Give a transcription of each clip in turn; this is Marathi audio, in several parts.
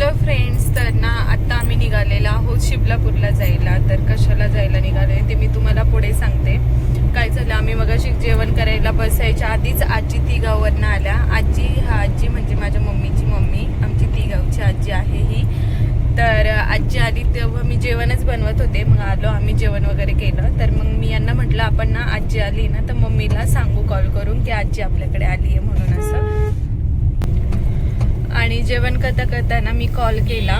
हॅलो फ्रेंड्स, तर ना आता आम्ही निघालेला आहोत शिबलापूरला जायला. तर कशाला जायला निघाले ते मी तुम्हाला पुढे सांगते. काय झालं, आम्ही मगाशी जेवण करायला बसायच्या आधीच आजी तिगाववरनं आल्या. आजी म्हणजे माझ्या मम्मीची मम्मी, आमची तिगावची आजी आहे ही. तर आजी आली तेव्हा मी जेवणच बनवत होते. मग आलो आम्ही, जेवण वगैरे केलं. तर मग मी यांना म्हटलं आपण ना आजी आली ना तर मम्मीला सांगू कॉल करून की आजी आपल्याकडे आली आहे म्हणून असं. आणि जेवण करता करताना मी कॉल केला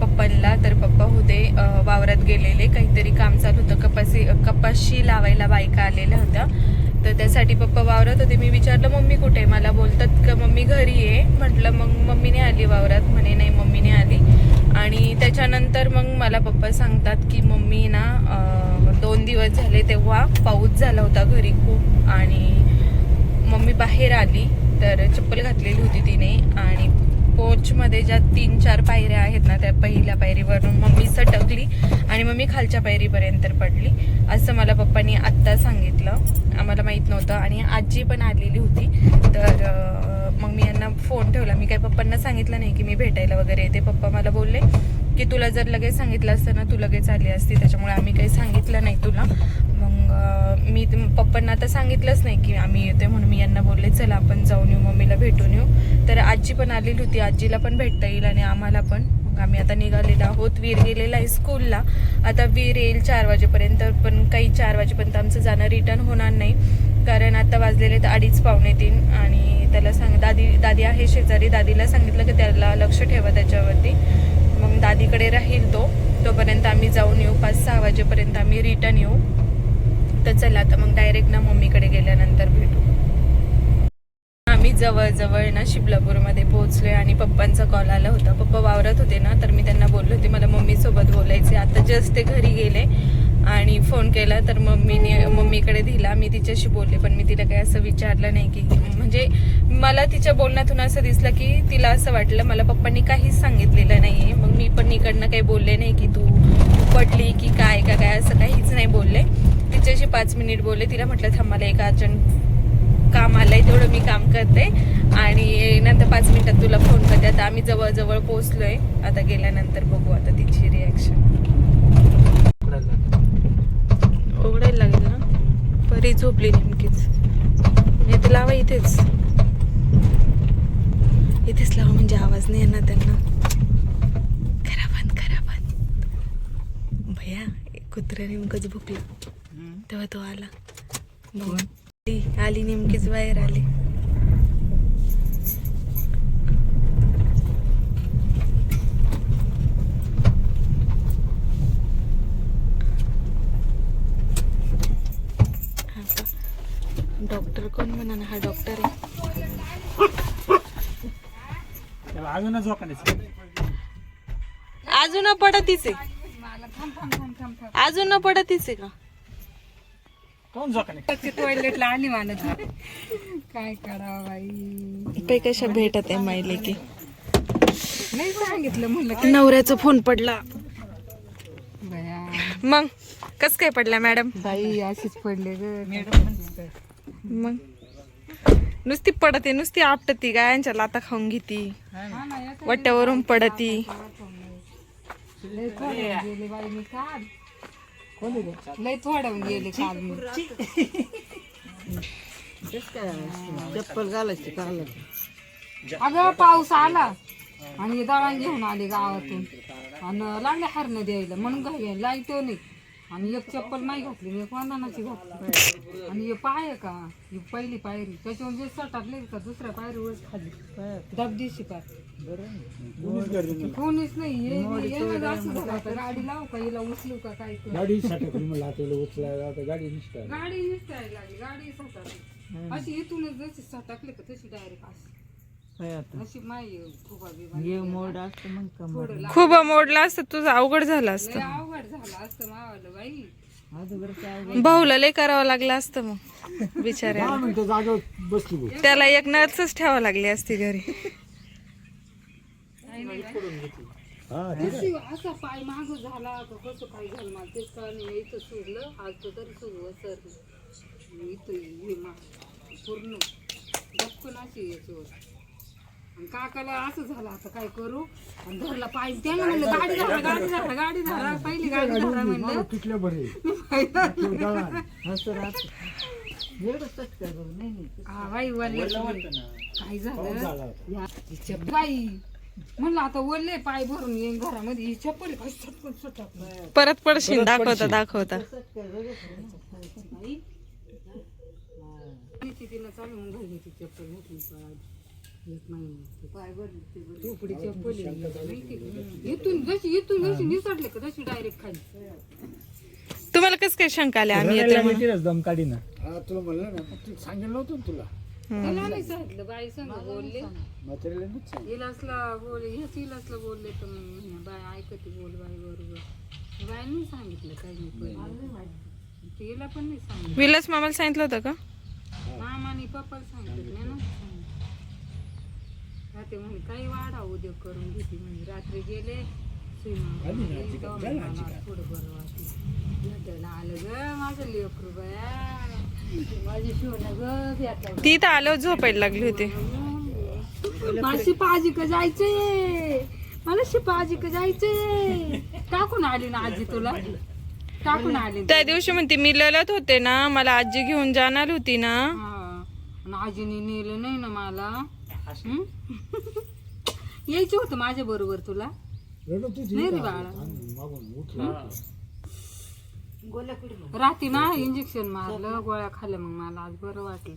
पप्पांना. तर पप्पा होते वावरात गेलेले, काहीतरी काम चालू होतं. कपाशी लावायला बायका आलेल्या होत्या, तर त्यासाठी पप्पा वावरात होते. मी विचारलं मम्मी कुठे, मला बोलतात का मम्मी घरी आहे. म्हटलं मग मम्मी नाही आली वावरात, म्हणे नाही मम्मी नाही आली. आणि त्याच्यानंतर मग मला पप्पा सांगतात की मम्मी ना 2 दिवस झाले तेव्हा पाऊस झाला होता घरी खूप, आणि मम्मी बाहेर आली तर चप्पल घातलेली होती तिने, आणि पोचमध्ये ज्या 3-4 पायऱ्या आहेत ना त्या पहिल्या पायरीवरून मम्मी सटकली आणि मम्मी खालच्या पायरीपर्यंत पडली, असं मला पप्पांनी आत्ता सांगितलं. आम्हाला माहीत नव्हतं. आणि आजी पण आलेली होती. तर मग मी यांना फोन ठेवला. मी काही पप्पांना सांगितलं नाही की मी भेटायला वगैरे येते. पप्पा मला बोलले की तुला जर लगेच सांगितलं असतं ना तू लगेच आली असती, त्याच्यामुळे आम्ही काही सांगितलं नाही तुला. मग मी पप्पांना आता सांगितलंच नाही की आम्ही येते म्हणून. मी यांना बोलले चला आपण जाऊन येऊ, मम्मीला भेटून येऊ. तर आजी पण आलेली होती, आजीला पण भेटता येईल आणि आम्हाला पण. मग आम्ही आता निघालेलो आहोत. वीर गेलेला आहे स्कूलला. आता वीर येईल 4 वाजेपर्यंत, पण काही 4 वाजेपर्यंत आमचं जाणं रिटर्न होणार नाही, कारण आता वाजलेले तर 2:30-3. आणि त्याला दादी आहे शेजारी, दादीला सांगितलं की त्याला लक्ष ठेवा त्याच्यावरती. मग दादीकडे राहील तोपर्यंत आम्ही जाऊन येऊ. 5-6 वाजेपर्यंत आम्ही रिटर्न येऊ. तर चला आता मग डायरेक्ट ना मम्मीकडे गेल्यानंतर भेटू. आम्ही जवळ ना शिबलापूरमध्ये पोहोचलोय आणि पप्पांचा कॉल आला होता. पप्पा वावरात होते ना, तर मी त्यांना बोलले होते मला मम्मीसोबत बोलायचे. आता जस्ट ते घरी गेले आणि फोन केला तर मम्मीकडे दिला. मी तिच्याशी बोलले, पण मी तिला काही असं विचारलं नाही की, म्हणजे मला तिच्या बोलण्यातून असं दिसलं की तिला असं वाटलं मला पप्पांनी काहीच सांगितलेलं नाहीये. मग मी पण इकडनं काही बोलले नाही की तू पडली की काय असं काहीच नाही बोलले. तिच्याशी 5 मिनिट बोलले. तिला म्हटलं थांब मला एक अर्जंट काम आलंय, तेवढं मी काम करते आणि नंतर 5 मिनिटात तुला फोन करते. आता आम्ही जवळ पोहोचलोय. आता गेल्यानंतर बघू आता तिची रिॲक्शन. उघडायला लागेल ना, परी झोपली नेमकीच. मी तर लावा इथेच लावा, म्हणजे आवाज नाही येणार त्यांना. करा बंद भैया. कुत्रा नेमकंच भुकला तेव्हा तो आला. आली नेमकीच बाहेर आली. डॉक्टर कोण म्हणा ना, हा डॉक्टर आहे. अजून पडतीच आहे, अजून पडतीच आहे का टॉयलेटला आली मला. काय करावं बाई, पे कशा भेटत आहे मायले की. नाही सांगितलं म्हणलं नवऱ्याचा फोन पडला. बया मग कस काय पडला मॅडम? बाई अशीच पडले ग. मग नुसती पडते, नुसती आपटती, गायांच्या लाता खाऊन घेती, वट्यावरून पडती. लय थोडं गेले बाई मी काल. लय थोडं गेले काल मी. चप्पल घालायची काल. अगं पाऊस आला आणि दळण घेऊन आले गावातून आणि लागले हरणं द्यायला म्हणून घाई लाईट नाही. आणि एक चप्पल नाही घातली, एक वंदनाची घातली. आणि हे पाय का, ही पहिली पायरी त्याच्यावर जे सटाकले का दुसऱ्या पायरीवर खाली दबदीशी पाय. कोणीच नाही. असं झालं आता गाडी लावू का, हिला उचलू का, काय गाडी निसटायला लागली. गाडी सटाकली अशी इथूनच जशी सटाकले का तशी डायरेक्ट अशी माई खूप मोडला असतं तुझं, अवघड झालं असतं. अवघड झालं असतं मावाला बाई. भाऊला लय करावं लागलं असतं मग बिचाऱ्याला. त्याला एक नर्सच ठेवावं लागली असती घरी. असा पाय माग झाला का कसं काय झालं मला तेच कळलं नाही. इथं सुरलं आज तरी सुरू सरलं इथं पूर्ण दक्कन अशी याच्यावर. आणि काकाला असं झालं आता काय करू आणि धरला पाहिजे त्याला म्हणलं गाडी धरा गाडी धरा गाडी धरा पहिली गाडी धरा म्हणलं कितले बरे असं राहत एवढं चटका बघ नाही हा बाई वल्ले काय झालं या तिच्या बाई म्हणलं आता वल्ले पाय भरून येईन घरामध्ये ही चप्पल काय चटकन सुटत परत पडशील दाखवता तिला चालू मग घालली ती चप्पल घातली एक महिना पाय भरली झोपडी चप्पल इथून जशी निसटले का तशी डायरेक्ट खाली तुम्हाला कसं काय शंका आल्या आम्ही येतोय म्हणून? दम काढी ना तुला म्हणलं ना तू सांगितलं नव्हतं ना तुला त्याला नाही सांगितलं बाई संग बोलले म्हातारीला नाही सांगितलं. इलासला बोलले हेच इलासला बोलले तर मग म्हणे, बाय ऐकते बोल बाई बरोबर बाईंनी सांगितलं काही नाही पहिले तिला पण नाही सांगितलं विलास मामाला सांगितलं होतं का? मामाने पप्पाला सांगितलं नाही ना रात्री म्हणे काही वाढा उद्योग करून घेते म्हणे रात्री गेले थोडं बरं वाटलं भेटायला आलं ग माझं लेकरू बाया माझी शिवणं ग भेटायला ती तर आल्यावर झोपायला लागली होती. मला शिपाजी का जायचंय मला शिपाजी का जायचंय टाकून आली ना आजी तुला टाकून आली त्या दिवशी म्हणते मी ललत होते ना मला आजी घेऊन जाणार होती ना. हा आणि आजीने नेलं नाही ना मला यायचं होतं माझ्या बरोबर तुला नाही रे बाळा रात्री ना इंजेक्शन मारलं गोळ्या खाल्ल्या मग मला आज बरं वाटलं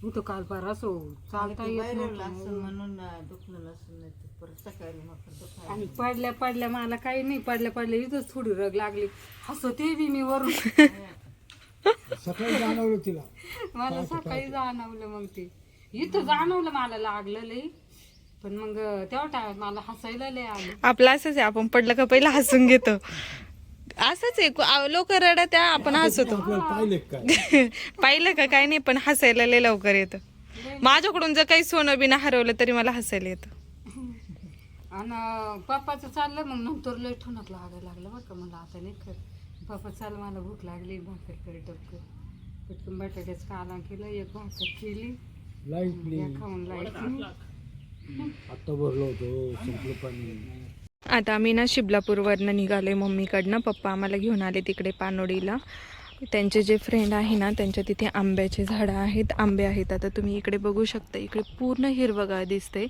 होतं काल परवा असो चालता येत नव्हतं म्हणून दुखलं नसून नाही तर परत सकाळी मग आणि पडल्या मला काही नाही पडल्या इथंच थोडी रग लागली हसते बी मी वरून सकाळी जाणवलं तिला मला सकाळी जाणवलं मग ते इथं जाणवलं मला लागलं लई पण मग तेव्हा टाइम मला हसायला लय आलं आपलं असंच आहे, आपण पडलं का पहिला हसून घेतो. असंच आहे लोक रडत आहे, आपण हसतो. पाहिले काय पाहिलं का काय नाही पण हसायला लय लवकर येतं. माझ्याकडून जर काही सोनं बिना हरवलं तरी मला हसायला येतं. आणि पप्पाचं चाललं मग नंतर लय ठोनात लागायला लागलं बरं का मला आता नाही कर पप्पा चाल मला भूक लागली भाकर कर टपकन पटकन बटाट्याचं काला केलं एक भाकर केली लाईटली खाऊन लाईट आता भरलो होतो संपलं पाणी. आता आम्ही ना शिबलापूरवरनं निघालोय मम्मीकडनं. पप्पा आम्हाला घेऊन आले तिकडे पानोडीला. त्यांचे जे फ्रेंड आहे ना त्यांच्या तिथे आंब्याचे झाडं आहेत, आंबे आहेत. आता तुम्ही इकडे बघू शकता, इकडे पूर्ण हिरवगाळ दिसते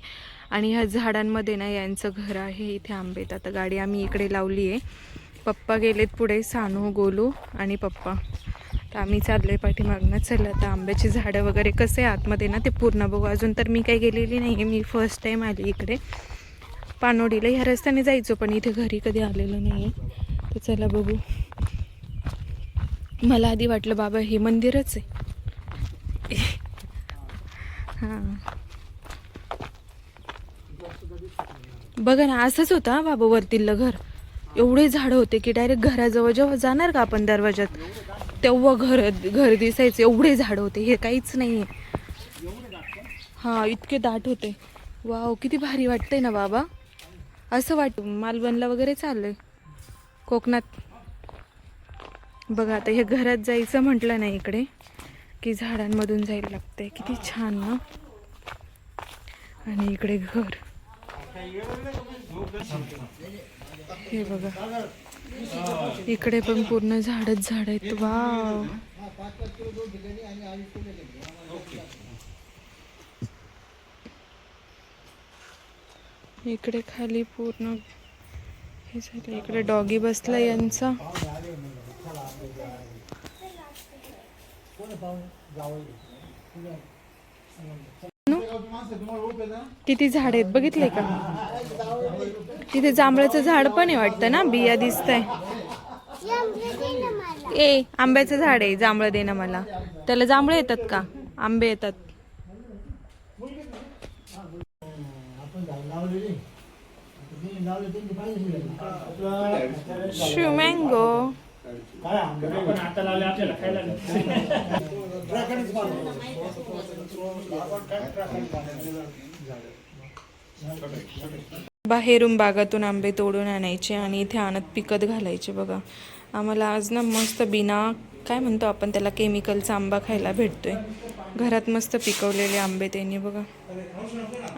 आणि ह्या झाडांमध्ये ना यांचं घर आहे. इथे आंबे आहेत. आता गाडी आम्ही इकडे लावली आहे. पप्पा गेलेत पुढे, सानू गोलू आणि पप्पा. तर आम्ही चाललोय पाठीमागनं. चला आता आंब्याची झाडं वगैरे कसे आतमध्ये ना ते पूर्ण बघू. अजून तर मी काही गेलेली नाही आहे, मी फर्स्ट टाईम आली इकडे पानोडीला. ह्या रस्त्याने जायचो पण इथे घरी कधी आलेलं नाही आहे. तर चला बघू. मला आधी वाटलं बाबा हे मंदिरच आहे. हां बघा ना असंच होतं हा बाबा वरतीलं घर. एवढे झाडं होते की डायरेक्ट घराजवळ जेव्हा जाणार का आपण दरवाजात तेव्हा घर दिसायचं. एवढे झाडं होते, हे काहीच नाही आहे. हां इतके दाट होते. वाव किती भारी वाटतंय ना बाबा. असं वाटतं मालवणला वगैरे चाललंय कोकणात. बघा आता हे घरात जायचं म्हटलं नाही इकडे की झाडांमधून जायला लागतंय. किती छान ना. आणि इकडे घर हे बघा, इकडे पण पूर्ण झाडच झाड आहेत. वाव इकडे खाली पूर्ण हे झालं. इकडे डॉगी बसला यांचा. किती झाड आहेत बघितले का. तिथे जांभळाचं झाड पण आहे वाटतं ना, बिया दिसतंय. ए आंब्याचं झाड आहे, जांभळं दे ना मला. त्याला जांभळं येतात का, आंबे येतात. शिवमँगो बाहेरून बागातून आंबे तोडून आणायचे आणि इथे आणत पिकत घालायचे. बघा आम्हाला आज ना मस्त बिना काय म्हणतो आपण त्याला केमिकलचा आंबा खायला भेटतोय. घरात मस्त पिकवलेले आंबे त्यांनी बघा.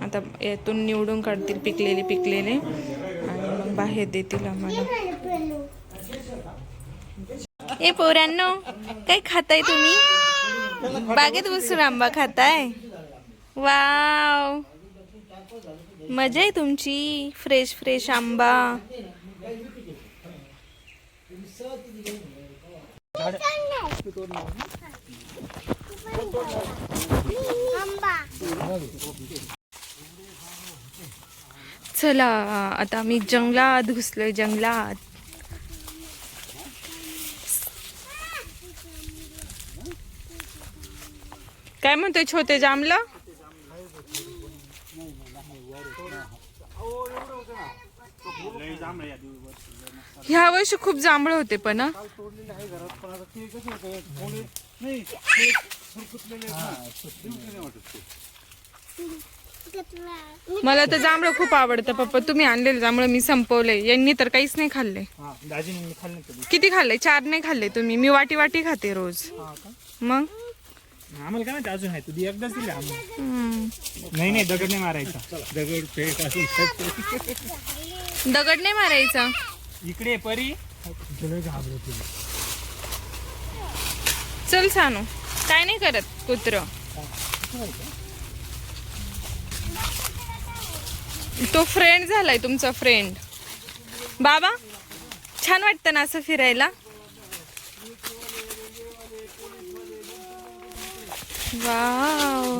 आता यातून निवडून काढतील पिकलेले आणि मग बाहेर देतील आम्हाला. ए पोरांनो, काय खाताय तुम्ही? बागेत बसून आंबा खाताय? वाव, मजा आहे तुमची. फ्रेश फ्रेश आंबा. चला आता आम्ही जंगलात घुसलोय. जंगलात काय म्हणतोय छोटे जांभला? ह्या वर्षी खूप जांभळ होते पण हं? मला तर जांभळं खूप आवडतं पप्पा. तुम्ही आणलेलं जांभळं मी संपवले. यांनी तर काहीच नाही खाल्ले. किती खाल्ले? 4 नाही खाल्ले तुम्ही. मी वाटी वाटी खाते रोज. मग आम्हाला काय माहिती अजून आहे. तुझी एकदाच दिली नाही दगड नाही मारायचा. दगड फेक दगड नाही मारायचा. इकडे परी चल सानू, काय नाही करत कुत्र. तो फ्रेंड झालाय तुमचा फ्रेंड. बाबा छान वाटतं ना असं फिरायला. वाव,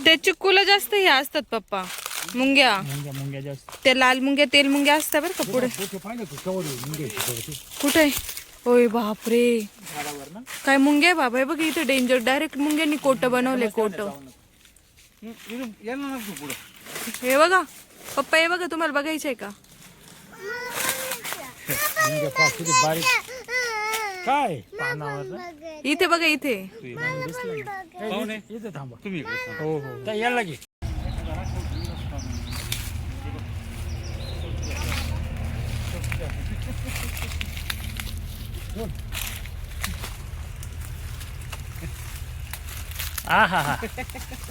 ते चिक्कूला जास्त हे असतात पप्पा, मुंग्या. मुंग्या जास्त. ते लाल मुंग्या, तेल मुंग्या असतात बरं का पुढे. कुठे? ओय बापरे, काय मुंग्या बाबा. हे बघ इथे डेंजर. डायरेक्ट मुंग्यांनी कोट बनवले. कोट हे बघा पप्पा, हे बघा. तुम्हाला बघायचंय का? काय इथे बघा, इथे. इथे थांबा तुम्ही. हो हो यायला घे. हा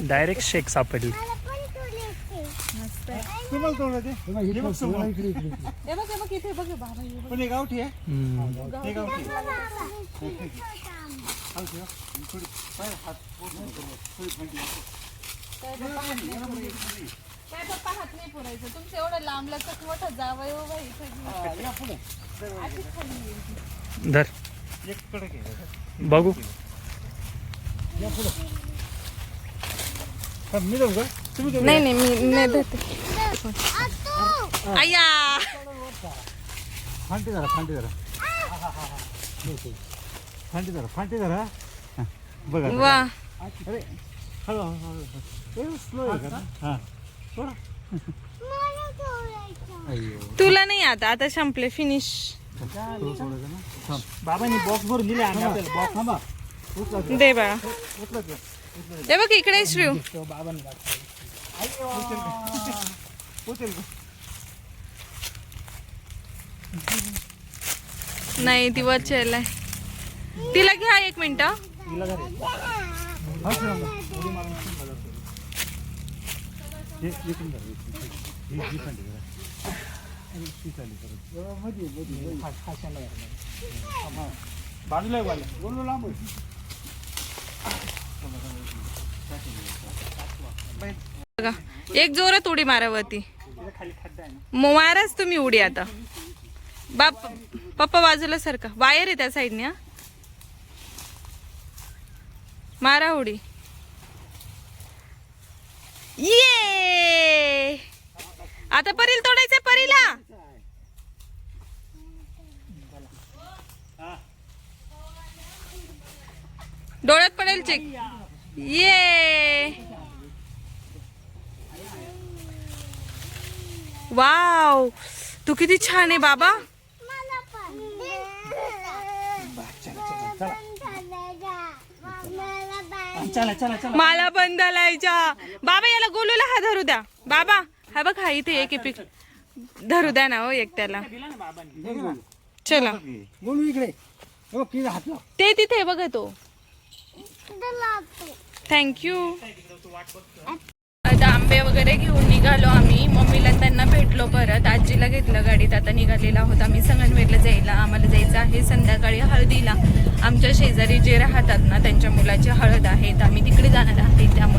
डायरेक्ट शेक सापडली. गावठी आहे. तुमचं एवढं लांब लचक मोठं जावं धर बघू. नाही मी नाही देते. आया फांटी जरा बघा. वा, अरे स्लो आहे. तुला नाही. आता संपले. फिनिश. बाबांनी बॉक्स भरून दिले. बॉक्स दे बाळा. ते बघ इकडे श्रीव. नाही ती वरचेल आहे. तिला घ्या 1 मिनिट. बाजूला बघा, एक जोरात उडी मारावरती. माराच तुम्ही उडी आता. पप्पा बाजूला सारखा. वायर आहे त्या साईडने. हा, मारा उडी. ये, आता परील तोडायचंय. परीला डोळ्यात पडेल चिक. ये, वाव, तू किती छान आहे बाबा. चला चला चला. मला पण धरायच्या. बाबा याला गोलूला हा धरू द्या. बाबा हा बघ हा इथे एक पिक धरू द्या ना हो एक त्याला. चला बोलू इकडे हो की हात लाव. ते तिथे बघ तो. थँक्यू. आता आंबे वगैरे घेऊन निघालो आम्ही. मम्मीला त्यांना भेटलो परत. आजीला घेतलं गाडीत. आता निघालेला आहोत आम्ही संगमनेरला जायला. आम्हाला जायचं आहे संध्याकाळी हळदीला. आमच्या शेजारी जे राहतात ना त्यांच्या मुलाची हळद आहे तर आम्ही तिकडे जाणार आहे त्यामुळे